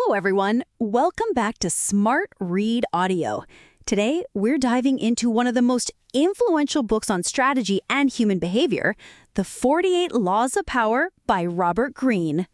Hello, everyone. Welcome back to Smart Read Audio. Today, we're diving into one of the most influential books on strategy and human behavior, The 48 Laws of Power by Robert Greene.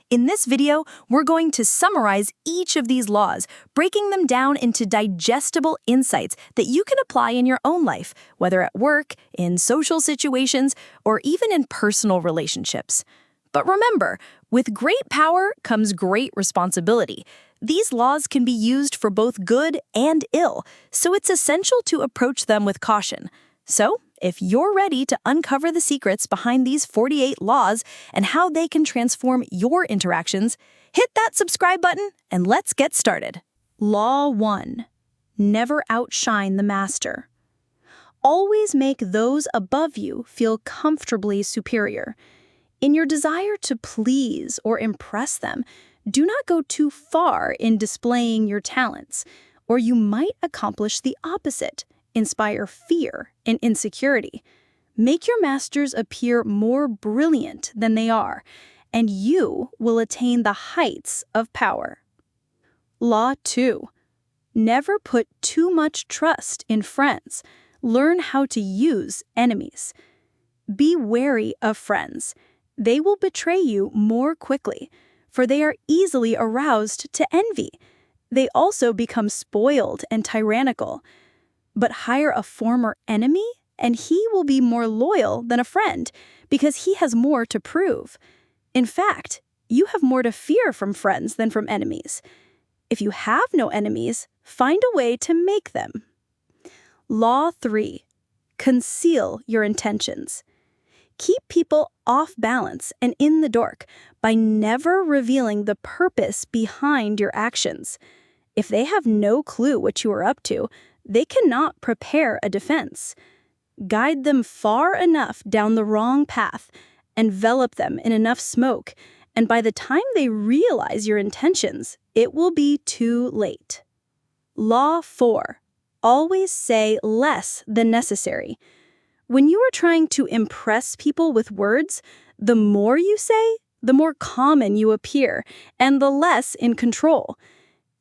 In this video, we're going to summarize each of these laws, breaking them down into digestible insights that you can apply in your own life, whether at work, in social situations, or even in personal relationships. But remember, with great power comes great responsibility. These laws can be used for both good and ill, so it's essential to approach them with caution. So, if you're ready to uncover the secrets behind these 48 laws and how they can transform your interactions, hit that subscribe button and let's get started. Law 1. Never outshine the master. Always make those above you feel comfortably superior. In your desire to please or impress them, do not go too far in displaying your talents, or you might accomplish the opposite, inspire fear and insecurity. Make your masters appear more brilliant than they are, and you will attain the heights of power. Law 2. Never put too much trust in friends. Learn how to use enemies. Be wary of friends. They will betray you more quickly, for they are easily aroused to envy. They also become spoiled and tyrannical. But hire a former enemy, and he will be more loyal than a friend, because he has more to prove. In fact, you have more to fear from friends than from enemies. If you have no enemies, find a way to make them. Law 3. Conceal your intentions. Keep people off balance and in the dark by never revealing the purpose behind your actions. If they have no clue what you are up to, they cannot prepare a defense. Guide them far enough down the wrong path, envelop them in enough smoke, and by the time they realize your intentions, it will be too late. Law 4. Always say less than necessary. When you are trying to impress people with words, the more you say, the more common you appear, and the less in control.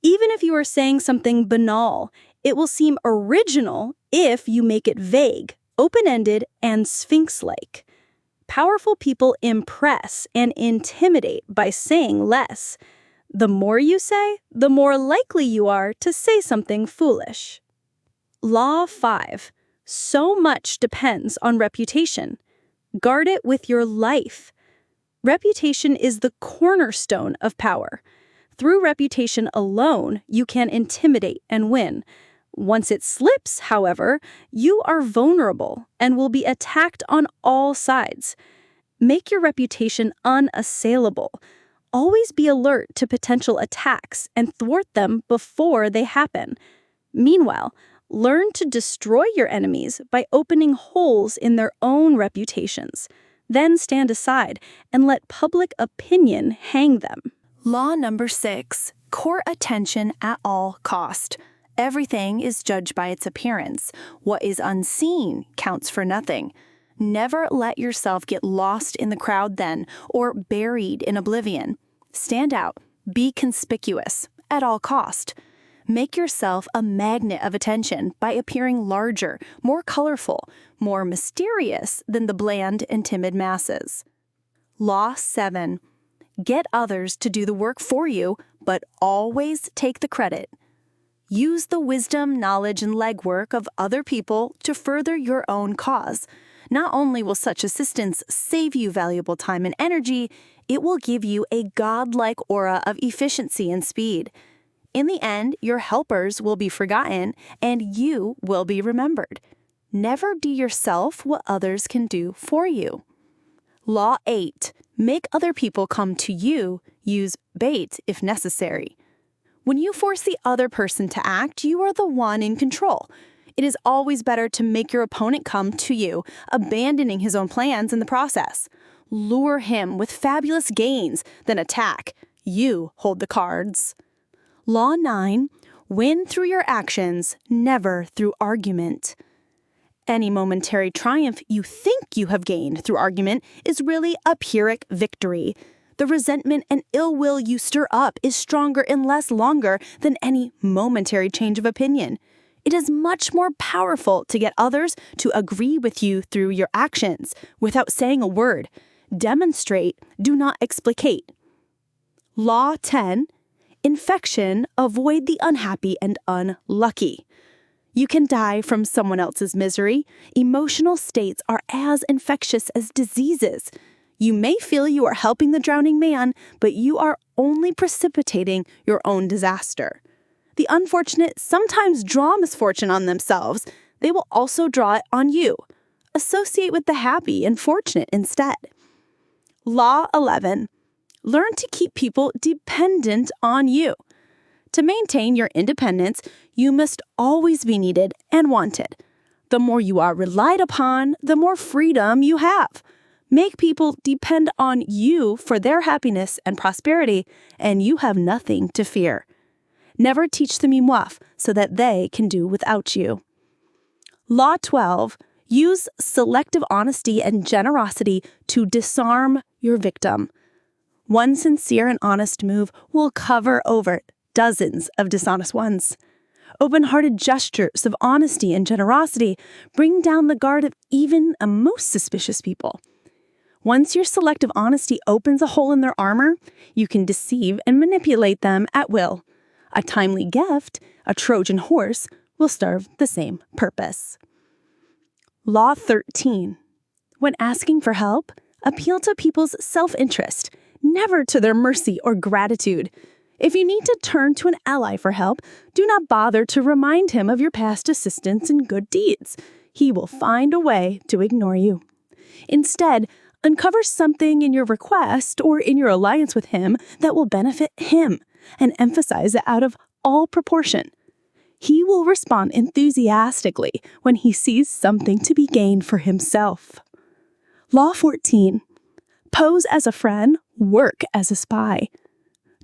Even if you are saying something banal, it will seem original if you make it vague, open-ended, and sphinx-like. Powerful people impress and intimidate by saying less. The more you say, the more likely you are to say something foolish. Law 5. So much depends on reputation. Guard it with your life. Reputation is the cornerstone of power. Through reputation alone, you can intimidate and win. Once it slips, however, you are vulnerable and will be attacked on all sides. Make your reputation unassailable. Always be alert to potential attacks and thwart them before they happen. Meanwhile, learn to destroy your enemies by opening holes in their own reputations. Then stand aside and let public opinion hang them. Law number 6. Court attention at all cost. Everything is judged by its appearance. What is unseen counts for nothing. Never let yourself get lost in the crowd then, or buried in oblivion. Stand out. Be conspicuous at all cost. Make yourself a magnet of attention by appearing larger, more colorful, more mysterious than the bland and timid masses. Law 7. Get others to do the work for you, but always take the credit. Use the wisdom, knowledge, and legwork of other people to further your own cause. Not only will such assistance save you valuable time and energy, it will give you a godlike aura of efficiency and speed. In the end, your helpers will be forgotten, and you will be remembered. Never do yourself what others can do for you. Law 8. Make other people come to you. Use bait if necessary. When you force the other person to act, you are the one in control. It is always better to make your opponent come to you, abandoning his own plans in the process. Lure him with fabulous gains, then attack. You hold the cards. Law 9. Win through your actions, never through argument. Any momentary triumph you think you have gained through argument is really a Pyrrhic victory. The resentment and ill will you stir up is stronger and lasts longer than any momentary change of opinion. It is much more powerful to get others to agree with you through your actions without saying a word. Demonstrate, do not explicate. Law 10. Infection, avoid the unhappy and unlucky. You can die from someone else's misery. Emotional states are as infectious as diseases. You may feel you are helping the drowning man, but you are only precipitating your own disaster. The unfortunate sometimes draw misfortune on themselves. They will also draw it on you. Associate with the happy and fortunate instead. Law 11. Learn to keep people dependent on you. To maintain your independence, you must always be needed and wanted. The more you are relied upon, the more freedom you have. Make people depend on you for their happiness and prosperity, and you have nothing to fear. Never teach them enough so that they can do without you. Law 12. Use selective honesty and generosity to disarm your victim. One sincere and honest move will cover over dozens of dishonest ones. Open-hearted gestures of honesty and generosity bring down the guard of even the most suspicious people. Once your selective honesty opens a hole in their armor, you can deceive and manipulate them at will. A timely gift, a Trojan horse, will serve the same purpose. Law 13. When asking for help, appeal to people's self-interest, never to their mercy or gratitude. If you need to turn to an ally for help, do not bother to remind him of your past assistance and good deeds. He will find a way to ignore you. Instead, uncover something in your request or in your alliance with him that will benefit him, and emphasize it out of all proportion. He will respond enthusiastically when he sees something to be gained for himself. Law 14. Pose as a friend, work as a spy.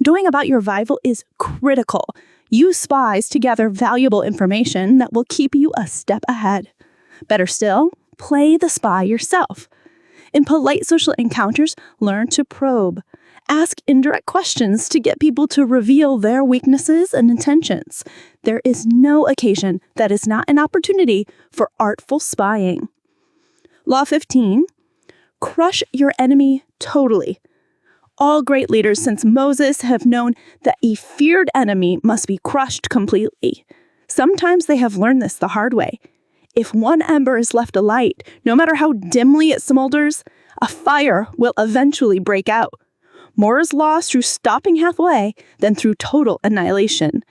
Knowing about your rival is critical. Use spies to gather valuable information that will keep you a step ahead. Better still, play the spy yourself. In polite social encounters, learn to probe. Ask indirect questions to get people to reveal their weaknesses and intentions. There is no occasion that is not an opportunity for artful spying. Law 15. Crush your enemy totally. All great leaders since Moses have known that a feared enemy must be crushed completely. Sometimes they have learned this the hard way. If one ember is left alight, no matter how dimly it smolders, a fire will eventually break out. More is lost through stopping halfway than through total annihilation.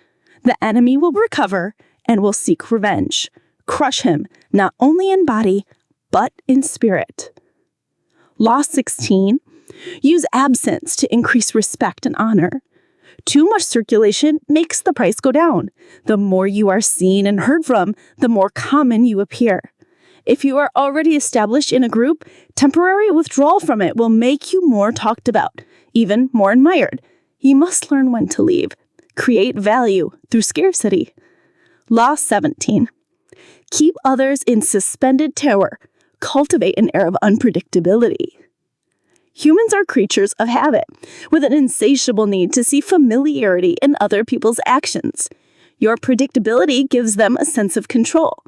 The enemy will recover and will seek revenge. Crush him, not only in body, but in spirit. Law 16. Use absence to increase respect and honor. Too much circulation makes the price go down. The more you are seen and heard from, the more common you appear. If you are already established in a group, temporary withdrawal from it will make you more talked about, even more admired. You must learn when to leave. Create value through scarcity. Law 17. Keep others in suspended terror. Cultivate an air of unpredictability. Humans are creatures of habit, with an insatiable need to see familiarity in other people's actions. Your predictability gives them a sense of control.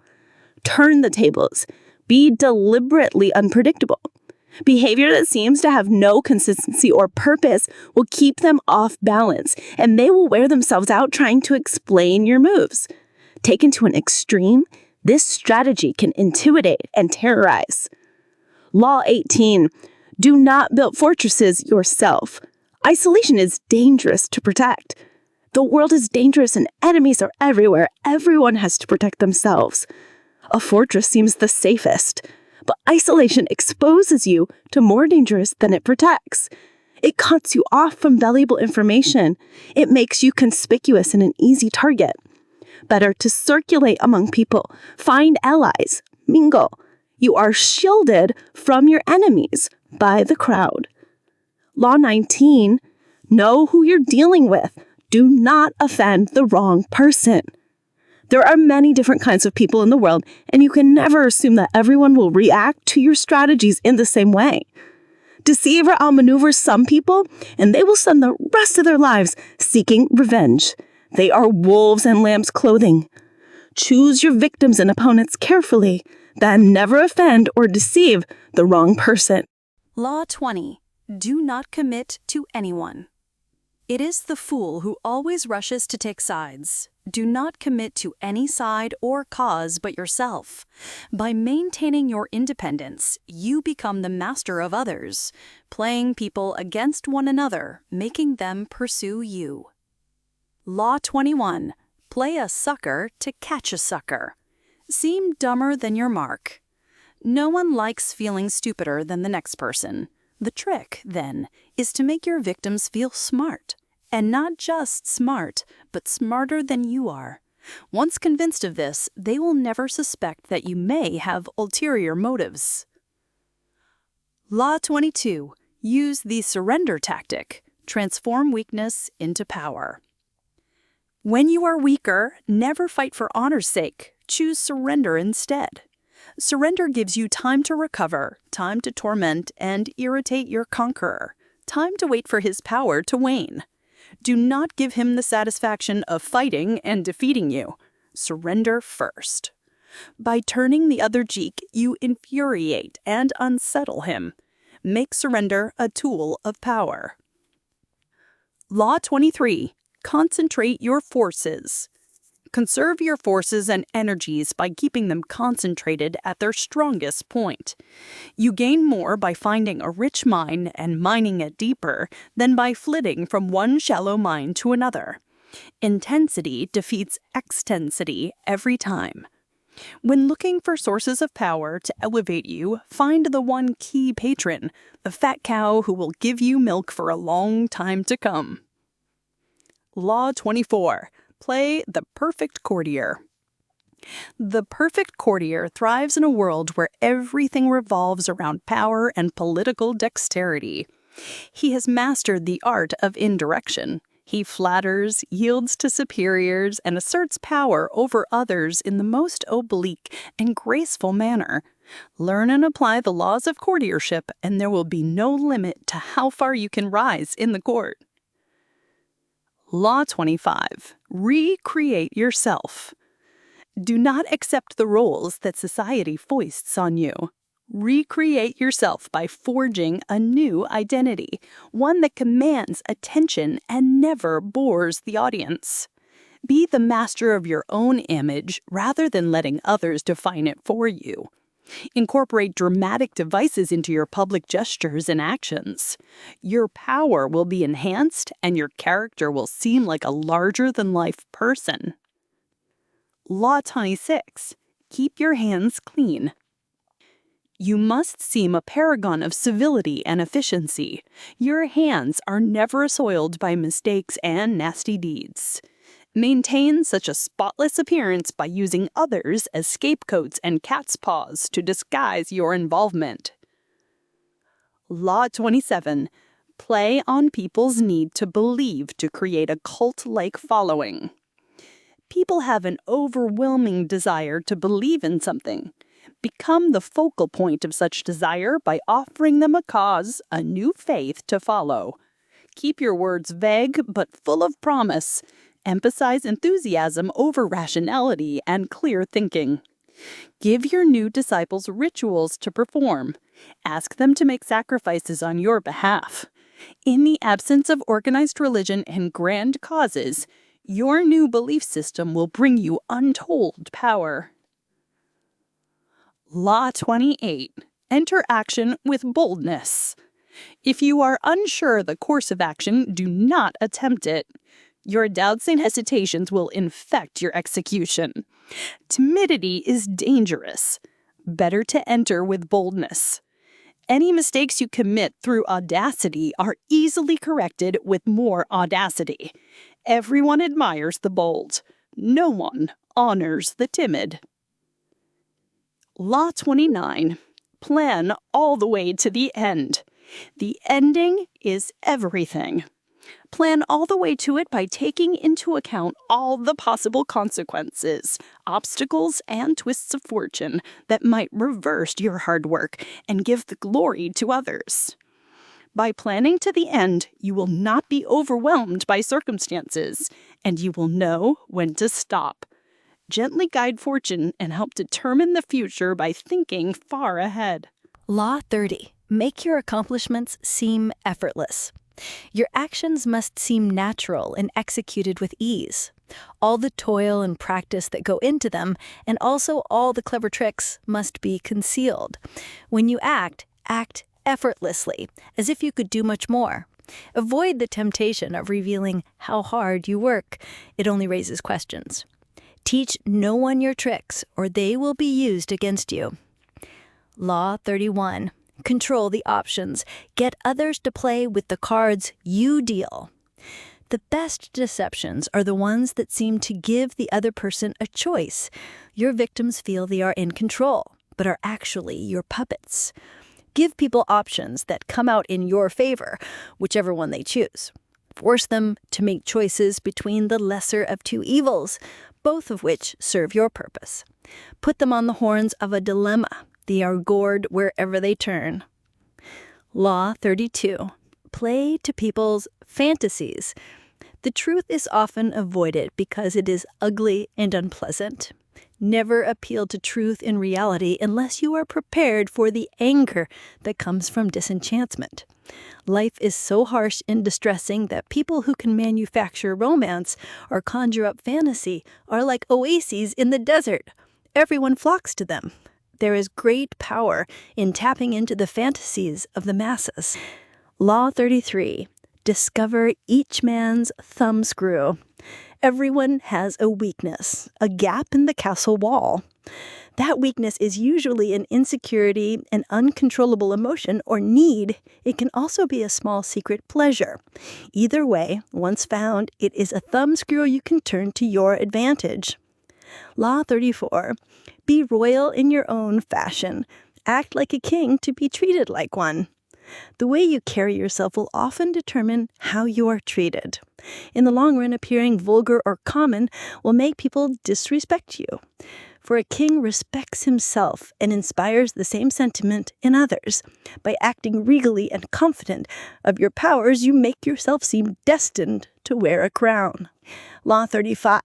Turn the tables. Be deliberately unpredictable. Behavior that seems to have no consistency or purpose will keep them off balance, and they will wear themselves out trying to explain your moves. Taken to an extreme, this strategy can intimidate and terrorize. Law 18. Do not build fortresses yourself. Isolation is dangerous to protect. The world is dangerous and enemies are everywhere. Everyone has to protect themselves. A fortress seems the safest, but isolation exposes you to more dangers than it protects. It cuts you off from valuable information. It makes you conspicuous and an easy target. Better to circulate among people, find allies, mingle. You are shielded from your enemies by the crowd. Law 19. Know who you're dealing with. Do not offend the wrong person. There are many different kinds of people in the world, and you can never assume that everyone will react to your strategies in the same way. Deceiver outmaneuvers some people, and they will spend the rest of their lives seeking revenge. They are wolves in lamb's clothing. Choose your victims and opponents carefully, then never offend or deceive the wrong person. Law 20. Do not commit to anyone. It is the fool who always rushes to take sides. Do not commit to any side or cause but yourself. By maintaining your independence, you become the master of others, playing people against one another, making them pursue you. Law 21. Play a sucker to catch a sucker. Seem dumber than your mark. No one likes feeling stupider than the next person. The trick, then, is to make your victims feel smart. And not just smart, but smarter than you are. Once convinced of this, they will never suspect that you may have ulterior motives. Law 22. Use the surrender tactic. Transform weakness into power. When you are weaker, never fight for honor's sake. Choose surrender instead. Surrender gives you time to recover, time to torment and irritate your conqueror, time to wait for his power to wane. Do not give him the satisfaction of fighting and defeating you. Surrender first. By turning the other cheek, you infuriate and unsettle him. Make surrender a tool of power. Law 23. Concentrate your forces. Conserve your forces and energies by keeping them concentrated at their strongest point. You gain more by finding a rich mine and mining it deeper than by flitting from one shallow mine to another. Intensity defeats extensity every time. When looking for sources of power to elevate you, find the one key patron, the fat cow who will give you milk for a long time to come. Law 24. Play the perfect courtier. The perfect courtier thrives in a world where everything revolves around power and political dexterity. He has mastered the art of indirection. He flatters, yields to superiors, and asserts power over others in the most oblique and graceful manner. Learn and apply the laws of courtiership, and there will be no limit to how far you can rise in the court. Law 25. Recreate yourself. Do not accept the roles that society foists on you. Recreate yourself by forging a new identity, one that commands attention and never bores the audience. Be the master of your own image rather than letting others define it for you. Incorporate dramatic devices into your public gestures and actions. Your power will be enhanced and your character will seem like a larger-than-life person. Law 26. Keep your hands clean. You must seem a paragon of civility and efficiency. Your hands are never soiled by mistakes and nasty deeds. Maintain such a spotless appearance by using others as scapegoats and cat's paws to disguise your involvement. Law 27. Play on people's need to believe to create a cult-like following. People have an overwhelming desire to believe in something. Become the focal point of such desire by offering them a cause, a new faith to follow. Keep your words vague but full of promise. Emphasize enthusiasm over rationality and clear thinking. Give your new disciples rituals to perform. Ask them to make sacrifices on your behalf. In the absence of organized religion and grand causes, your new belief system will bring you untold power. Law 28. Enter action with boldness. If you are unsure the course of action, do not attempt it. Your doubts and hesitations will infect your execution. Timidity is dangerous. Better to enter with boldness. Any mistakes you commit through audacity are easily corrected with more audacity. Everyone admires the bold. No one honors the timid. Law 29. Plan all the way to the end. The ending is everything. Plan all the way to it by taking into account all the possible consequences, obstacles, and twists of fortune that might reverse your hard work and give the glory to others. By planning to the end, you will not be overwhelmed by circumstances, and you will know when to stop. Gently guide fortune and help determine the future by thinking far ahead. Law 30. Make your accomplishments seem effortless. Your actions must seem natural and executed with ease. All the toil and practice that go into them, and also all the clever tricks, must be concealed. When you act effortlessly, as if you could do much more. Avoid the temptation of revealing how hard you work. It only raises questions. Teach no one your tricks, or they will be used against you. Law 31. Control the options. Get others to play with the cards you deal. The best deceptions are the ones that seem to give the other person a choice. Your victims feel they are in control, but are actually your puppets. Give people options that come out in your favor, whichever one they choose. Force them to make choices between the lesser of two evils, both of which serve your purpose. Put them on the horns of a dilemma. They are gored wherever they turn. Law 32. Play to people's fantasies. The truth is often avoided because it is ugly and unpleasant. Never appeal to truth in reality unless you are prepared for the anger that comes from disenchantment. Life is so harsh and distressing that people who can manufacture romance or conjure up fantasy are like oases in the desert. Everyone flocks to them. There is great power in tapping into the fantasies of the masses. Law 33. Discover each man's thumbscrew. Everyone has a weakness, a gap in the castle wall. That weakness is usually an insecurity, an uncontrollable emotion, or need. It can also be a small secret pleasure. Either way, once found, it is a thumbscrew you can turn to your advantage. Law 34. Be royal in your own fashion. Act like a king to be treated like one. The way you carry yourself will often determine how you are treated. In the long run, appearing vulgar or common will make people disrespect you. For a king respects himself and inspires the same sentiment in others. By acting regally and confident of your powers, you make yourself seem destined to wear a crown. Law 35.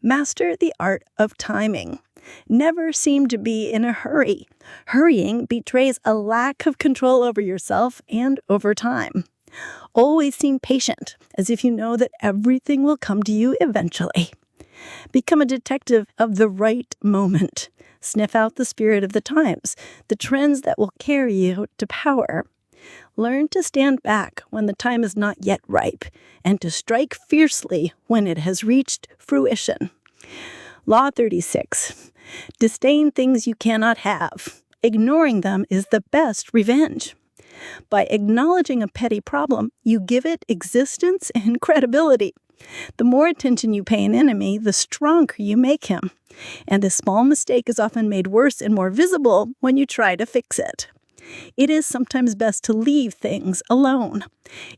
Master the art of timing. Never seem to be in a hurry. Hurrying betrays a lack of control over yourself and over time. Always seem patient, as if you know that everything will come to you eventually. Become a detective of the right moment. Sniff out the spirit of the times, the trends that will carry you to power. Learn to stand back when the time is not yet ripe, and to strike fiercely when it has reached fruition. Law 36. Disdain things you cannot have. Ignoring them is the best revenge. By acknowledging a petty problem, you give it existence and credibility. The more attention you pay an enemy, the stronger you make him. And a small mistake is often made worse and more visible when you try to fix it. It is sometimes best to leave things alone.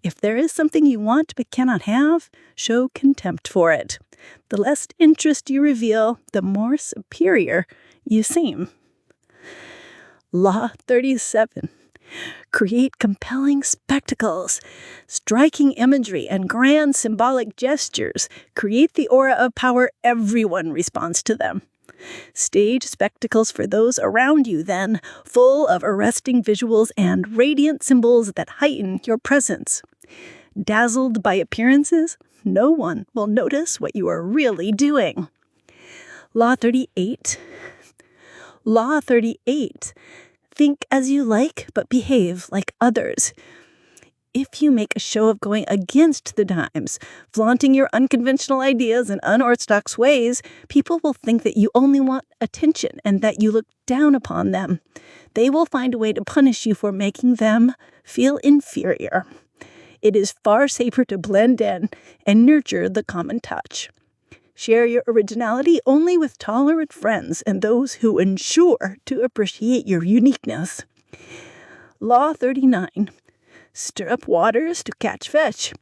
If there is something you want but cannot have, show contempt for it. The less interest you reveal, the more superior you seem. Law 37. Create compelling spectacles. Striking imagery and grand symbolic gestures create the aura of power. Everyone responds to them. Stage spectacles for those around you, then, full of arresting visuals and radiant symbols that heighten your presence. Dazzled by appearances, no one will notice what you are really doing. Law 38. Law 38. Think as you like, but behave like others. If you make a show of going against the times, flaunting your unconventional ideas and unorthodox ways, people will think that you only want attention and that you look down upon them. They will find a way to punish you for making them feel inferior. It is far safer to blend in and nurture the common touch. Share your originality only with tolerant friends and those who ensure to appreciate your uniqueness. Law 39. Stir up waters to catch fish.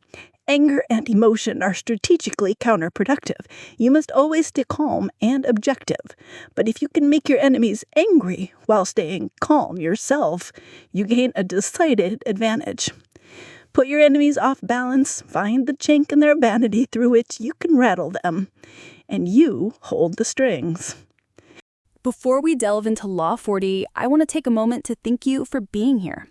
Anger and emotion are strategically counterproductive. You must always stay calm and objective. But if you can make your enemies angry while staying calm yourself, you gain a decided advantage. Put your enemies off balance, find the chink in their vanity through which you can rattle them, and you hold the strings. Before we delve into Law 40, I want to take a moment to thank you for being here.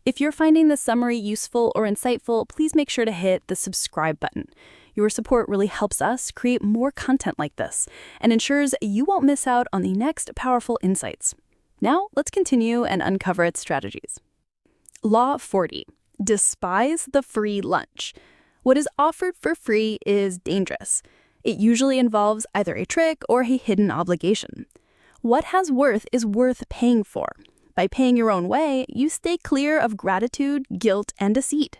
If you're finding this summary useful or insightful, please make sure to hit the subscribe button. Your support really helps us create more content like this and ensures you won't miss out on the next powerful insights. Now, let's continue and uncover its strategies. Law 40. Despise the free lunch. What is offered for free is dangerous. It usually involves either a trick or a hidden obligation. What has worth is worth paying for. By paying your own way, you stay clear of gratitude, guilt, and deceit.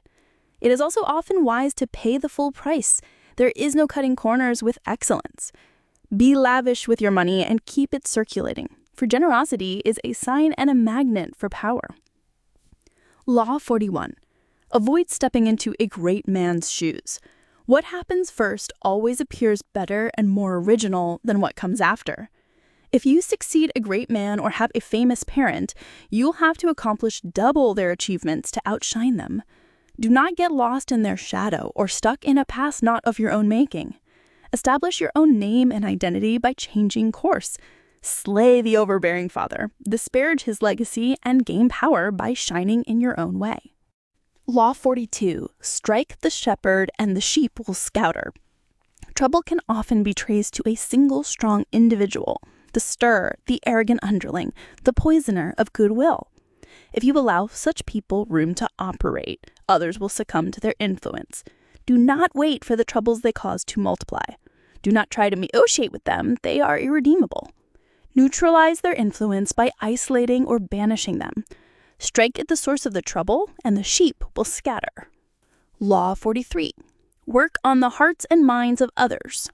It is also often wise to pay the full price. There is no cutting corners with excellence. Be lavish with your money and keep it circulating, for generosity is a sign and a magnet for power. Law 41. Avoid stepping into a great man's shoes. What happens first always appears better and more original than what comes after. If you succeed a great man or have a famous parent, you'll have to accomplish double their achievements to outshine them. Do not get lost in their shadow or stuck in a past not of your own making. Establish your own name and identity by changing course. Slay the overbearing father, disparage his legacy, and gain power by shining in your own way. Law 42. Strike the shepherd and the sheep will scatter. Trouble can often be traced to a single strong individual. The stir, the arrogant underling, the poisoner of goodwill. If you allow such people room to operate, others will succumb to their influence. Do not wait for the troubles they cause to multiply. Do not try to negotiate with them, they are irredeemable. Neutralize their influence by isolating or banishing them. Strike at the source of the trouble, and the sheep will scatter. Law 43. Work on the hearts and minds of others.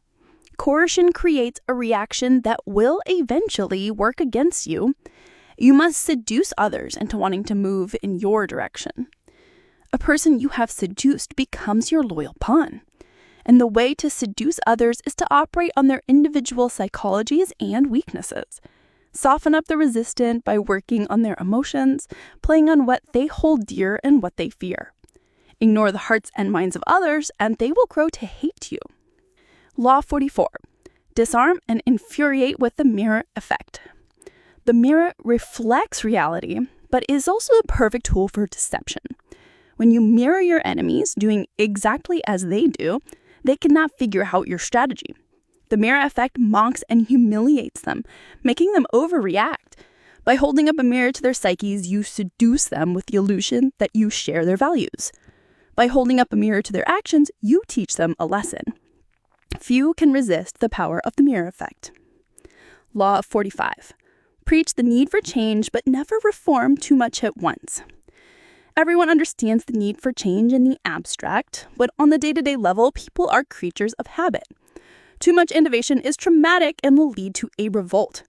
Coercion creates a reaction that will eventually work against you. You must seduce others into wanting to move in your direction. A person you have seduced becomes your loyal pawn. And the way to seduce others is to operate on their individual psychologies and weaknesses. Soften up the resistant by working on their emotions, playing on what they hold dear and what they fear. Ignore the hearts and minds of others, and they will grow to hate you. Law 44. Disarm and infuriate with the mirror effect. The mirror reflects reality, but is also a perfect tool for deception. When you mirror your enemies doing exactly as they do, they cannot figure out your strategy. The mirror effect mocks and humiliates them, making them overreact. By holding up a mirror to their psyches, you seduce them with the illusion that you share their values. By holding up a mirror to their actions, you teach them a lesson. Few can resist the power of the mirror effect. Law 45. Preach the need for change, but never reform too much at once. Everyone understands the need for change in the abstract, but on the day-to-day level, people are creatures of habit. Too much innovation is traumatic and will lead to a revolt.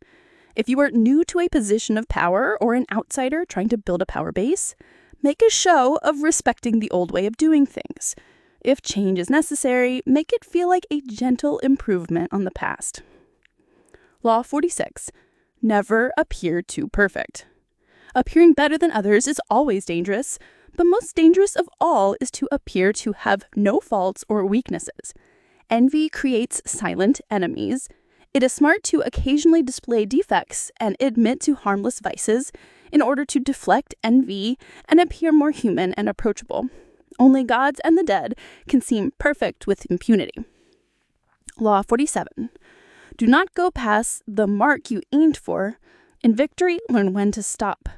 If you are new to a position of power or an outsider trying to build a power base, make a show of respecting the old way of doing things. If change is necessary, make it feel like a gentle improvement on the past. Law 46. Never appear too perfect. Appearing better than others is always dangerous, but most dangerous of all is to appear to have no faults or weaknesses. Envy creates silent enemies. It is smart to occasionally display defects and admit to harmless vices in order to deflect envy and appear more human and approachable. Only gods and the dead can seem perfect with impunity. Law 47. Do not go past the mark you aimed for. In victory, learn when to stop.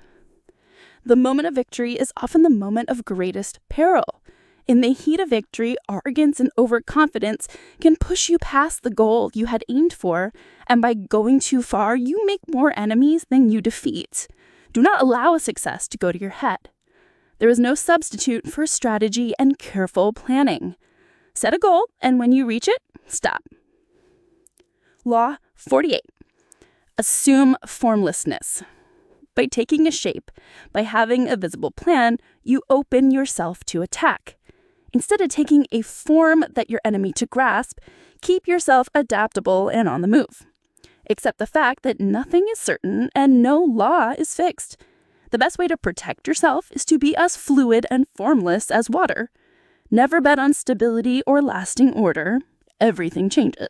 The moment of victory is often the moment of greatest peril. In the heat of victory, arrogance and overconfidence can push you past the goal you had aimed for, and by going too far, you make more enemies than you defeat. Do not allow a success to go to your head. There is no substitute for strategy and careful planning. Set a goal, and when you reach it, stop. Law 48. Assume formlessness. By taking a shape, by having a visible plan, you open yourself to attack. Instead of taking a form that your enemy to grasp, keep yourself adaptable and on the move. Accept the fact that nothing is certain and no law is fixed. The best way to protect yourself is to be as fluid and formless as water. Never bet on stability or lasting order. Everything changes.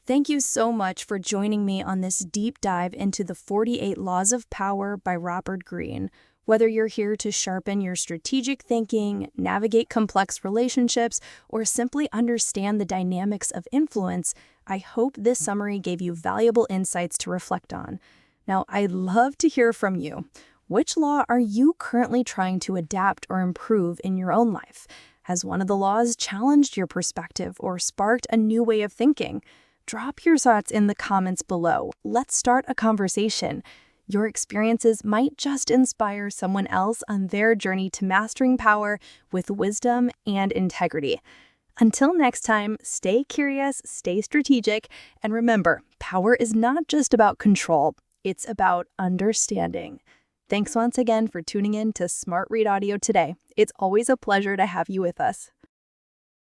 Thank you so much for joining me on this deep dive into the 48 Laws of Power by Robert Greene. Whether you're here to sharpen your strategic thinking, navigate complex relationships, or simply understand the dynamics of influence, I hope this summary gave you valuable insights to reflect on. Now, I'd love to hear from you. Which law are you currently trying to adapt or improve in your own life? Has one of the laws challenged your perspective or sparked a new way of thinking? Drop your thoughts in the comments below. Let's start a conversation. Your experiences might just inspire someone else on their journey to mastering power with wisdom and integrity. Until next time, stay curious, stay strategic, and remember, power is not just about control, it's about understanding. Thanks once again for tuning in to Smart Read Audio today. It's always a pleasure to have you with us.